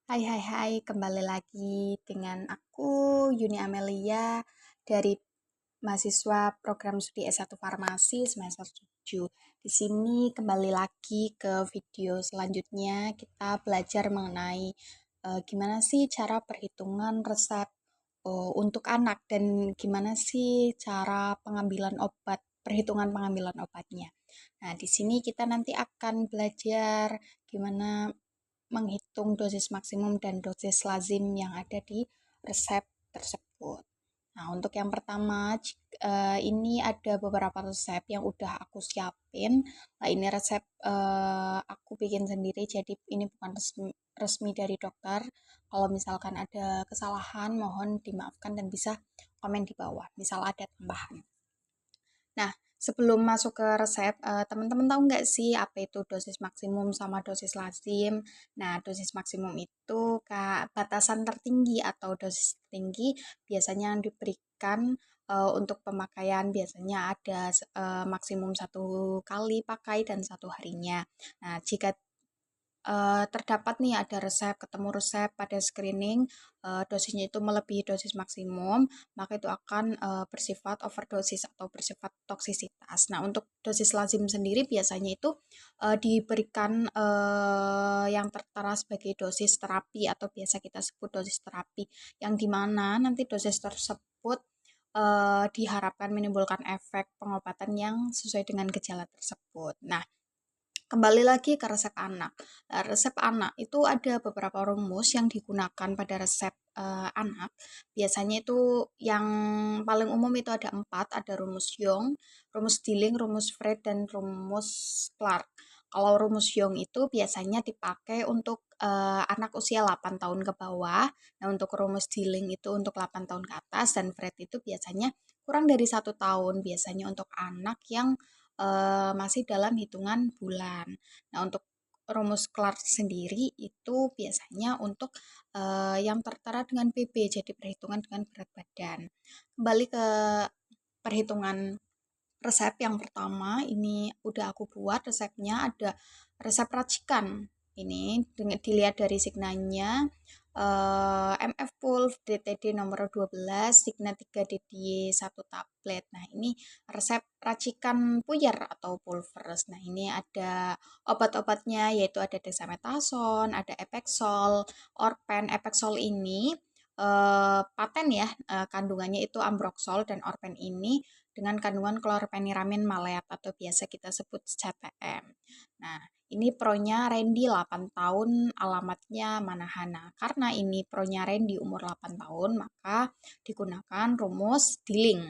Hai, kembali lagi dengan aku Yuni Amelia dari mahasiswa program studi S1 Farmasi semester 7. Di sini kembali lagi ke video selanjutnya kita belajar mengenai gimana sih cara perhitungan resep untuk anak dan gimana sih cara pengambilan obat, perhitungan pengambilan obatnya. Nah, di sini kita nanti akan belajar gimana menghitung dosis maksimum dan dosis lazim yang ada di resep tersebut. Nah, untuk yang pertama, ini ada beberapa resep yang udah aku siapin. Nah, ini resep aku bikin sendiri, jadi ini bukan resmi dari dokter. Kalau misalkan ada kesalahan, mohon dimaafkan dan bisa komen di bawah. Misal ada tambahan. Nah, sebelum masuk ke resep, teman-teman tahu nggak sih apa itu dosis maksimum sama dosis lazim? Nah, dosis maksimum itu batasan tertinggi atau dosis tertinggi biasanya yang diberikan untuk pemakaian biasanya ada maksimum 1 kali pakai dan 1 harinya. Nah, jika terdapat nih ada resep, ketemu resep pada screening, dosisnya itu melebihi dosis maksimum, maka itu akan bersifat overdosis atau bersifat toksisitas. Nah, untuk dosis lazim sendiri biasanya itu diberikan yang tertera sebagai dosis terapi atau biasa kita sebut dosis terapi, yang dimana nanti dosis tersebut diharapkan menimbulkan efek pengobatan yang sesuai dengan gejala tersebut. Nah, kembali lagi ke resep anak. Nah, resep anak itu ada beberapa rumus yang digunakan pada resep anak. Biasanya itu yang paling umum itu ada 4, ada rumus Young, rumus Dilling, rumus Fred, dan rumus Clark. Kalau rumus Young itu biasanya dipakai untuk anak usia 8 tahun ke bawah. Nah, untuk rumus Dilling itu untuk 8 tahun ke atas, dan Fred itu biasanya kurang dari 1 tahun, biasanya untuk anak yang masih dalam hitungan bulan. Nah, untuk rumus Clark sendiri itu biasanya untuk yang tertera dengan BB, jadi perhitungan dengan berat badan. Kembali ke perhitungan resep yang pertama, ini udah aku buat resepnya, ada resep racikan. Ini dilihat dari signanya, MF Pulv DTD nomor 12, Signa 3 1 tablet. Nah, ini resep racikan puyer atau pulvers. Nah, ini ada obat-obatnya, yaitu ada dexamethasone, ada Epexol, Orpen. Epexol ini paten ya, kandungannya itu ambroxol, dan Orpen ini dengan kandungan klorpeniramin maleat atau biasa kita sebut CPM. Nah, ini pronya Randy 8 tahun, alamatnya Manahana. Karena ini pronya Randy umur 8 tahun, maka digunakan rumus Dilling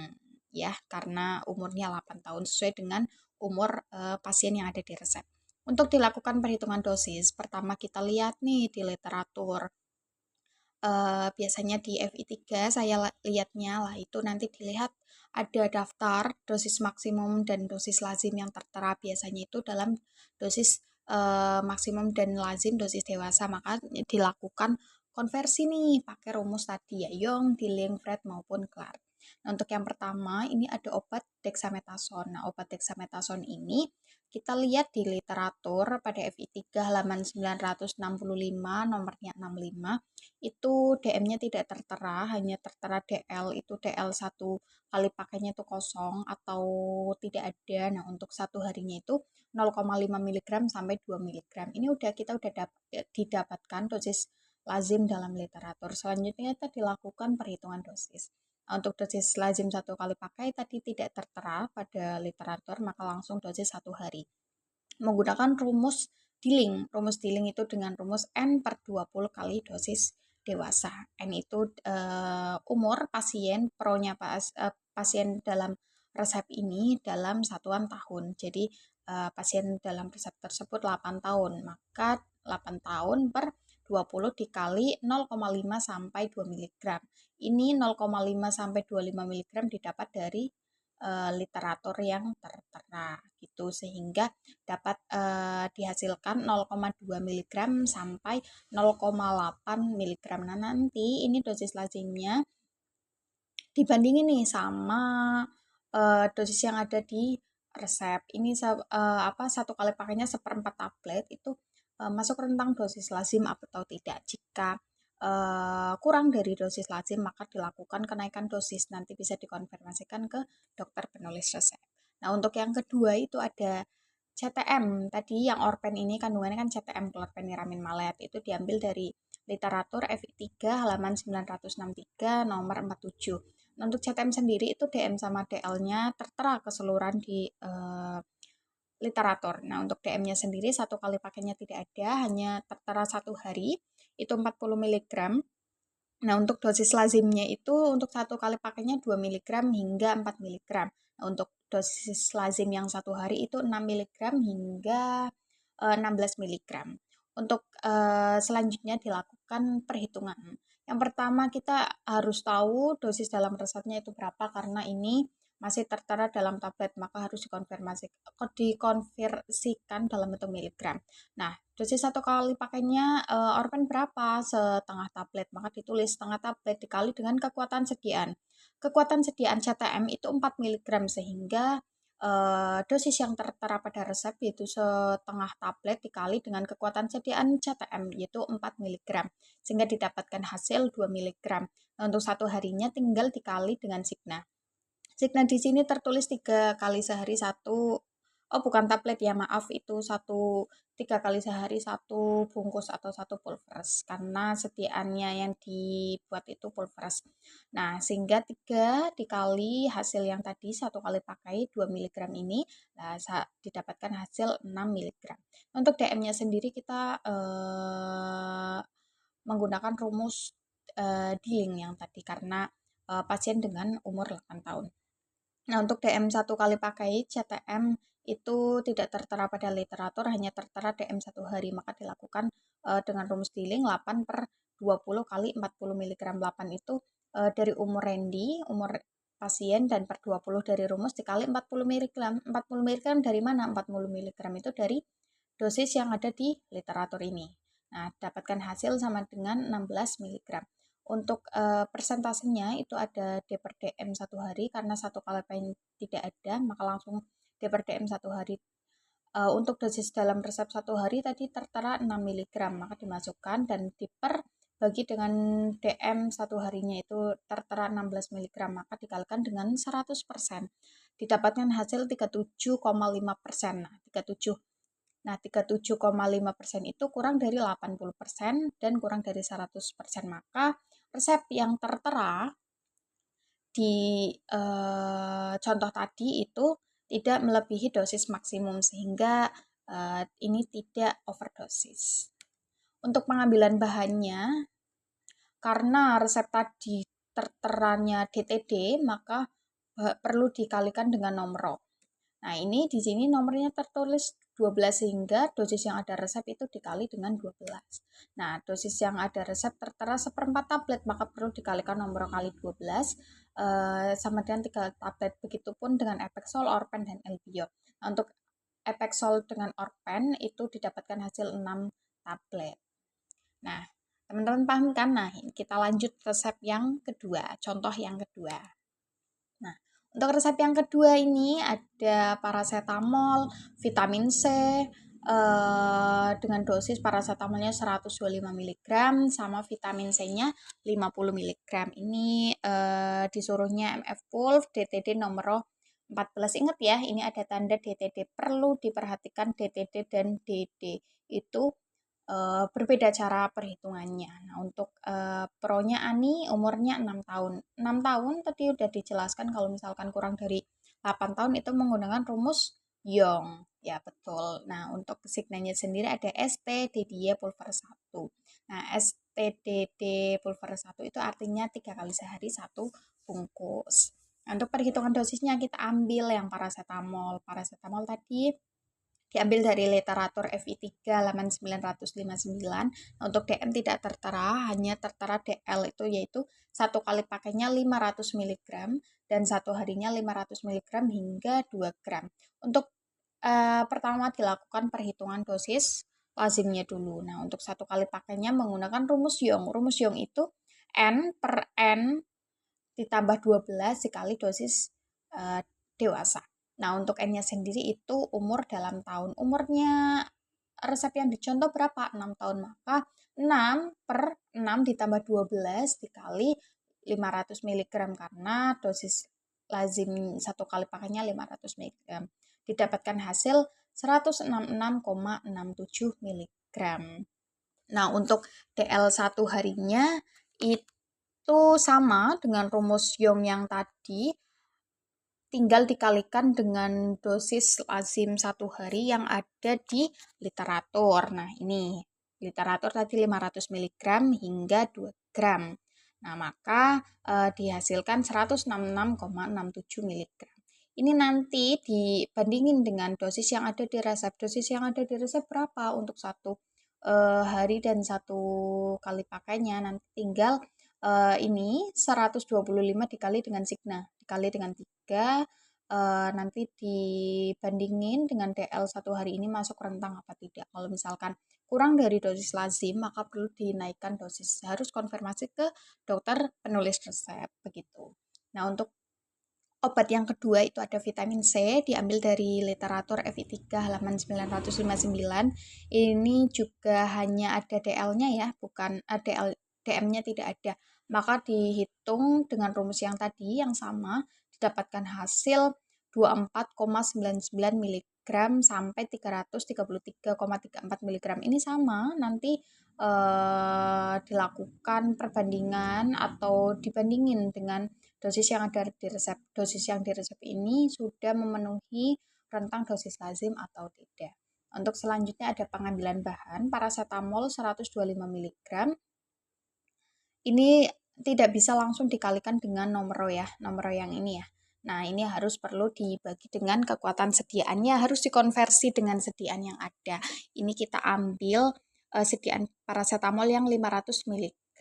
ya, karena umurnya 8 tahun sesuai dengan umur pasien yang ada di resep. Untuk dilakukan perhitungan dosis, pertama kita lihat nih di literatur. Biasanya di FI3 saya lihatnya lah itu nanti dilihat ada daftar dosis maksimum dan dosis lazim yang tertera, biasanya itu dalam dosis maksimum dan lazim dosis dewasa, maka dilakukan konversi nih pakai rumus tadi ya, Young, Dilling, Fred maupun Clark. Nah, untuk yang pertama ini ada obat dexamethasone. Nah, obat dexamethasone ini kita lihat di literatur pada FI3 halaman 965 nomornya 65 itu DM-nya tidak tertera, hanya tertera DL, itu DL 1 kali pakainya itu kosong atau tidak ada. Nah, untuk 1 harinya itu 0,5 mg sampai 2 mg. Ini kita udah didapatkan dosis lazim dalam literatur. Selanjutnya kita dilakukan perhitungan dosis. Nah, untuk dosis lazim 1 kali pakai tadi tidak tertera pada literatur, maka langsung dosis 1 hari. Menggunakan rumus Dilling. Rumus Dilling itu dengan rumus N/20 kali dosis dewasa. N itu umur pasien, pronya pasien dalam resep ini dalam satuan tahun. Jadi pasien dalam resep tersebut 8 tahun, maka 8 tahun per 20 dikali 0,5 sampai 2 mg. Ini 0,5 sampai 25 mg didapat dari literatur yang tertera gitu, sehingga dapat dihasilkan 0,2 mg sampai 0,8 mg. Nah, nanti ini dosis lazimnya dibandingin nih sama dosis yang ada di resep. Ini 1 kali pakainya 1/4 tablet itu masuk rentang dosis lazim atau tidak. Jika kurang dari dosis lazim, maka dilakukan kenaikan dosis. Nanti bisa dikonfirmasikan ke dokter penulis resep. Nah, untuk yang kedua itu ada CTM. Tadi yang orpen ini kandungannya kan CTM, klorpeniramin malet. Itu diambil dari literatur FI 3 halaman 963 nomor 47. Nah, untuk CTM sendiri itu DM sama DL-nya tertera keseluruhan di literatur. Nah, untuk DM-nya sendiri satu kali pakainya tidak ada, hanya tertera 1 hari, itu 40 mg. Nah, untuk dosis lazimnya itu untuk satu kali pakainya 2 mg hingga 4 mg. Nah, untuk dosis lazim yang 1 hari itu 6 mg hingga 16 mg. Untuk selanjutnya dilakukan perhitungan. Yang pertama kita harus tahu dosis dalam resepnya itu berapa karena ini masih tertera dalam tablet, maka harus dikonversikan dalam bentuk miligram. Nah, dosis satu kali pakainya orpen berapa? Setengah tablet, maka ditulis setengah tablet dikali dengan kekuatan sediaan. Kekuatan sediaan CTM itu 4 mg sehingga dosis yang tertera pada resep yaitu setengah tablet dikali dengan kekuatan sediaan CTM yaitu 4 mg sehingga didapatkan hasil 2 mg. Nah, untuk 1 harinya tinggal dikali dengan signa. Signa di sini tertulis 3 kali sehari 1. Oh, bukan tablet ya, maaf, itu 3 kali sehari 1 bungkus atau 1 pulveres karena sediaannya yang dibuat itu pulveres. Nah, sehingga 3 dikali hasil yang tadi 1 kali pakai 2 mg ini, nah, didapatkan hasil 6 mg. Untuk DM-nya sendiri kita menggunakan rumus Dilling yang tadi karena pasien dengan umur 8 tahun. Nah, untuk DM 1 kali pakai CTM itu tidak tertera pada literatur, hanya tertera DM 1 hari, maka dilakukan dengan rumus Dilling 8/20 kali 40 mg. 8 itu dari umur Randy, umur pasien, dan per 20 dari rumus dikali 40 mg. 40 mg dari mana? 40 mg itu dari dosis yang ada di literatur ini. Nah, dapatkan hasil sama dengan 16 mg. Untuk persentasenya itu ada D per DM 1 hari karena 1 kali pain tidak ada, maka langsung D per DM 1 hari. Untuk dosis dalam resep 1 hari tadi tertera 6 mg, maka dimasukkan dan bagi dengan DM 1 harinya itu tertera 16 mg, maka dikalikan dengan 100%. Didapatkan hasil 37,5%. Nah, 37,5% itu kurang dari 80% dan kurang dari 100%, maka resep yang tertera di contoh tadi itu tidak melebihi dosis maksimum sehingga ini tidak overdosis. Untuk pengambilan bahannya, karena resep tadi terteranya DTD, maka perlu dikalikan dengan nomor. Nah, ini di sini nomornya tertulis 12 sehingga dosis yang ada resep itu dikali dengan 12. Nah, dosis yang ada resep tertera 1/4 tablet, maka perlu dikalikan nomor kali 12 sama dengan 3 tablet. Begitupun dengan Epexol, Orpen, dan Elbio. Nah, untuk Epexol dengan Orpen itu didapatkan hasil 6 tablet. Nah, teman-teman paham kan? Nah, kita lanjut resep yang kedua, contoh yang kedua. Nah, untuk resep yang kedua ini ada paracetamol, vitamin C, dengan dosis paracetamolnya 125 mg sama vitamin C-nya 50 mg. Ini disuruhnya MF Wolf, DTD nomor 14. Ingat ya, ini ada tanda DTD. Perlu diperhatikan DTD dan DD itu berbeda cara perhitungannya. Nah, untuk pronya Ani umurnya 6 tahun. 6 tahun tadi udah dijelaskan kalau misalkan kurang dari 8 tahun itu menggunakan rumus Young. Ya, betul. Nah, untuk signanya sendiri ada STDD pulver 1. Nah, STDD pulver 1 itu artinya 3 kali sehari 1 bungkus. Nah, untuk perhitungan dosisnya kita ambil yang paracetamol. Paracetamol tadi diambil dari literatur FI 3 halaman 959. Untuk DM tidak tertera, hanya tertera DL itu yaitu 1 kali pakainya 500 mg dan 1 harinya 500 mg hingga 2 gram. Untuk pertama dilakukan perhitungan dosis lazimnya dulu. Nah, untuk 1 kali pakainya menggunakan rumus Young. Rumus Young itu N per N ditambah 12 dikali dosis dewasa. Nah, untuk N-nya sendiri itu umur dalam tahun. Umurnya resep yang dicontoh berapa? 6 tahun, maka 6/6 ditambah 12 dikali 500 mg karena dosis lazim satu kali pakainya 500 mg. Didapatkan hasil 166,67 mg. Nah, untuk DL 1 harinya itu sama dengan rumus Young yang tadi, tinggal dikalikan dengan dosis lazim 1 hari yang ada di literatur. Nah, ini literatur tadi 500 mg hingga 2 gram. Nah, maka dihasilkan 166,67 mg. Ini nanti dibandingin dengan dosis yang ada di resep. Dosis yang ada di resep berapa untuk 1 hari dan 1 kali pakainya? Nanti tinggal ini 125 dikali dengan sigma, dikali dengan 3, nanti dibandingin dengan DL 1 hari ini masuk rentang apa tidak. Kalau misalkan kurang dari dosis lazim, maka perlu dinaikkan dosis. Harus konfirmasi ke dokter penulis resep, begitu. Nah, untuk obat yang kedua itu ada vitamin C, diambil dari literatur FI3 halaman 959. Ini juga hanya ada DL-nya ya, bukan DM-nya tidak ada. Maka dihitung dengan rumus yang tadi yang sama, didapatkan hasil 24,99 mg sampai 333,34 mg. Ini sama, nanti dilakukan perbandingan atau dibandingin dengan dosis yang ada di resep. Dosis yang di resep ini sudah memenuhi rentang dosis lazim atau tidak. Untuk selanjutnya ada pengambilan bahan, paracetamol 125 mg. Ini tidak bisa langsung dikalikan dengan nomor yang ini ya. Nah, ini harus perlu dibagi dengan kekuatan sediaannya, harus dikonversi dengan sediaan yang ada. Ini kita ambil sediaan paracetamol yang 500 mg.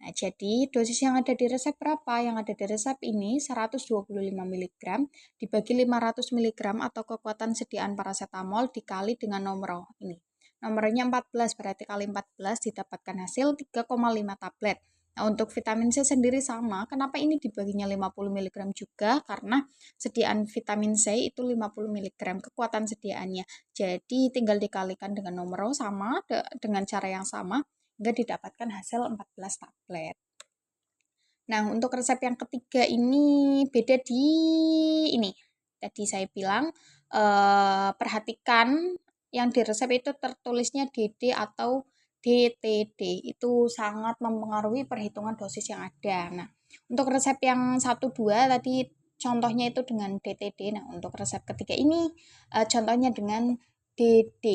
Nah, jadi dosis yang ada di resep berapa? Yang ada di resep ini 125 mg dibagi 500 mg atau kekuatan sediaan paracetamol dikali dengan nomor ini. Nomornya 14, berarti kali 14 didapatkan hasil 3,5 tablet. Nah, untuk vitamin C sendiri sama. Kenapa ini dibaginya 50 mg juga? Karena sediaan vitamin C itu 50 mg kekuatan sediaannya. Jadi tinggal dikalikan dengan nomor sama, dengan cara yang sama, hingga didapatkan hasil 14 tablet. Nah, untuk resep yang ketiga ini beda di ini. Tadi saya bilang, perhatikan yang di resep itu tertulisnya DD atau DTD. Itu sangat mempengaruhi perhitungan dosis yang ada. Nah, untuk resep yang 1-2 tadi contohnya itu dengan DTD. Nah, untuk resep ketiga ini contohnya dengan DD.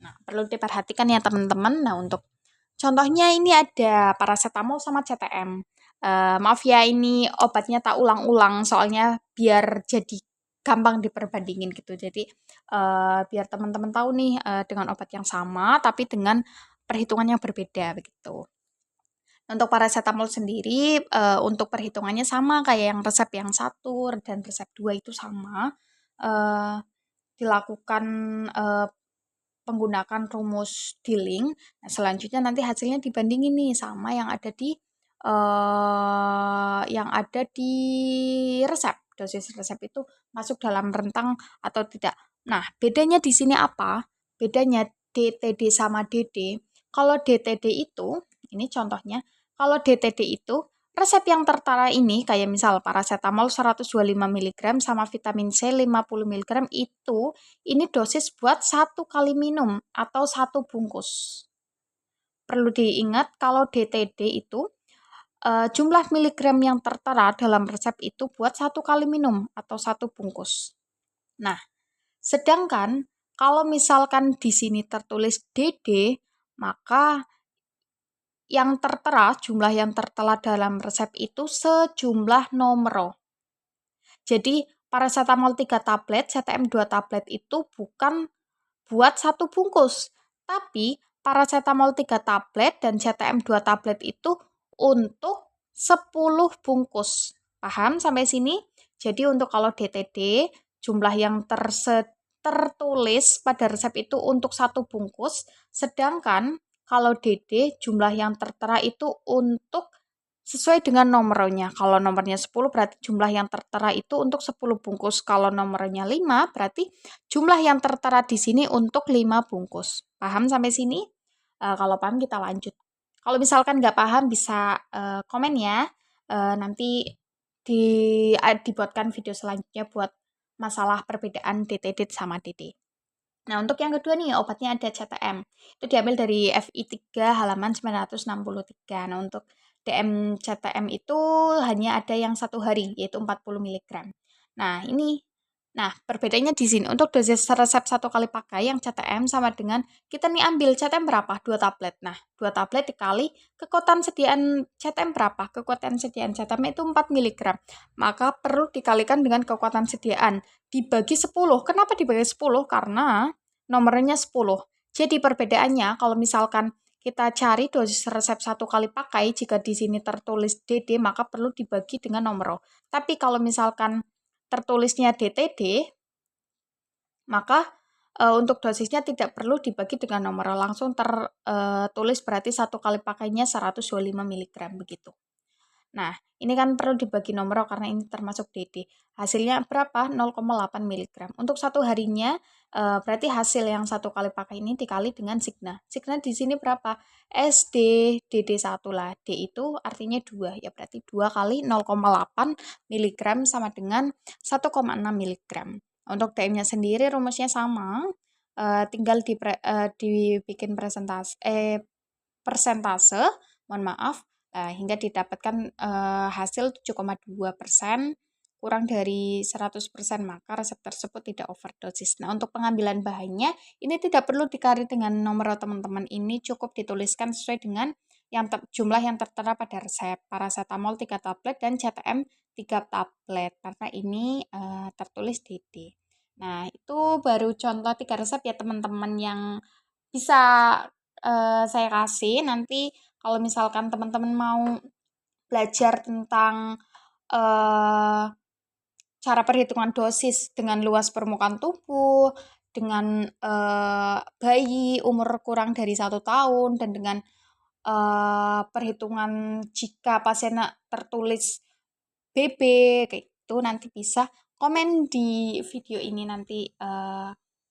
Nah, perlu diperhatikan ya teman-teman. Nah, untuk contohnya ini ada paracetamol sama CTM. Maaf ya ini obatnya tak ulang-ulang soalnya biar jadi gampang diperbandingin gitu. Jadi biar teman-teman tahu nih dengan obat yang sama tapi dengan perhitungan yang berbeda begitu. Untuk paracetamol sendiri untuk perhitungannya sama kayak yang resep yang 1 dan resep 2 itu sama. Dilakukan menggunakan rumus Dilling. Nah, selanjutnya nanti hasilnya dibandingin nih sama yang ada di resep. Dosis resep itu masuk dalam rentang atau tidak. Nah, bedanya di sini apa? Bedanya DTD sama DD. Kalau DTD itu, ini contohnya, kalau DTD itu resep yang tertara ini kayak misal paracetamol 125 mg sama vitamin C 50 mg itu ini dosis buat 1 kali minum atau 1 bungkus. Perlu diingat kalau DTD itu jumlah miligram yang tertera dalam resep itu buat 1 kali minum atau 1 bungkus. Nah, sedangkan kalau misalkan di sini tertulis DD, maka yang tertera, jumlah yang tertera dalam resep itu sejumlah nomor. Jadi, paracetamol 3 tablet, CTM 2 tablet itu bukan buat 1 bungkus, tapi paracetamol 3 tablet dan CTM 2 tablet itu untuk 10 bungkus. Paham sampai sini? Jadi untuk kalau DTD, jumlah yang tertulis pada resep itu untuk 1 bungkus, sedangkan kalau DD jumlah yang tertera itu untuk sesuai dengan nomornya. Kalau nomornya 10 berarti jumlah yang tertera itu untuk 10 bungkus. Kalau nomornya 5 berarti jumlah yang tertera di sini untuk 5 bungkus. Paham sampai sini? Kalau paham kita lanjut. Kalau misalkan nggak paham bisa komen ya. Nanti dibuatkan video selanjutnya buat masalah perbedaan DTD sama DD. Nah, untuk yang kedua nih, obatnya ada CTM. Itu diambil dari FI 3 halaman 963. Nah, untuk DM CTM itu hanya ada yang 1 hari, yaitu 40 mg. Nah, perbedaannya di sini. Untuk dosis resep 1 kali pakai yang CTM sama dengan kita nih ambil CTM berapa? 2 tablet. Nah, 2 tablet dikali kekuatan sediaan CTM berapa? Kekuatan sediaan CTM itu 4 mg. Maka perlu dikalikan dengan kekuatan sediaan dibagi 10. Kenapa dibagi 10? Karena nomornya 10. Jadi perbedaannya kalau misalkan kita cari dosis resep 1 kali pakai, jika di sini tertulis DD maka perlu dibagi dengan nomor. Tapi kalau misalkan tertulisnya DTD, maka untuk dosisnya tidak perlu dibagi dengan nomor, langsung tertulis berarti 1 kali pakainya 125 mg begitu. Nah, ini kan perlu dibagi nomor karena ini termasuk DD. Hasilnya berapa? 0,8 mg. Untuk 1 harinya, berarti hasil yang 1 kali pakai ini dikali dengan signa. Signa di sini berapa? SD, DD1 lah. D itu artinya 2, ya berarti 2 kali 0,8 mg sama dengan 1,6 mg. Untuk DM-nya sendiri rumusnya sama, tinggal dibikin persentase, mohon maaf, hingga didapatkan hasil 7,2%, kurang dari 100%, maka resep tersebut tidak overdosis. Nah, untuk pengambilan bahannya, ini tidak perlu dikali dengan nomor teman-teman, ini cukup dituliskan sesuai dengan jumlah yang tertera pada resep. Paracetamol 3 tablet dan CTM 3 tablet, karena ini tertulis DD. Nah, itu baru contoh 3 resep ya teman-teman yang bisa saya kasih. Nanti kalau misalkan teman-teman mau belajar tentang cara perhitungan dosis dengan luas permukaan tubuh, dengan bayi umur kurang dari 1 tahun, dan dengan perhitungan jika pasiennya tertulis BB, kayak itu nanti bisa komen di video ini, nanti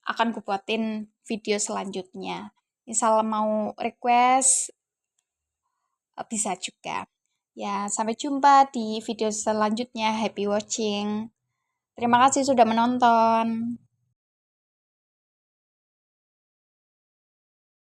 akan kubuatin video selanjutnya. Misal mau request bisa juga. Ya, sampai jumpa di video selanjutnya. Happy watching. Terima kasih sudah menonton.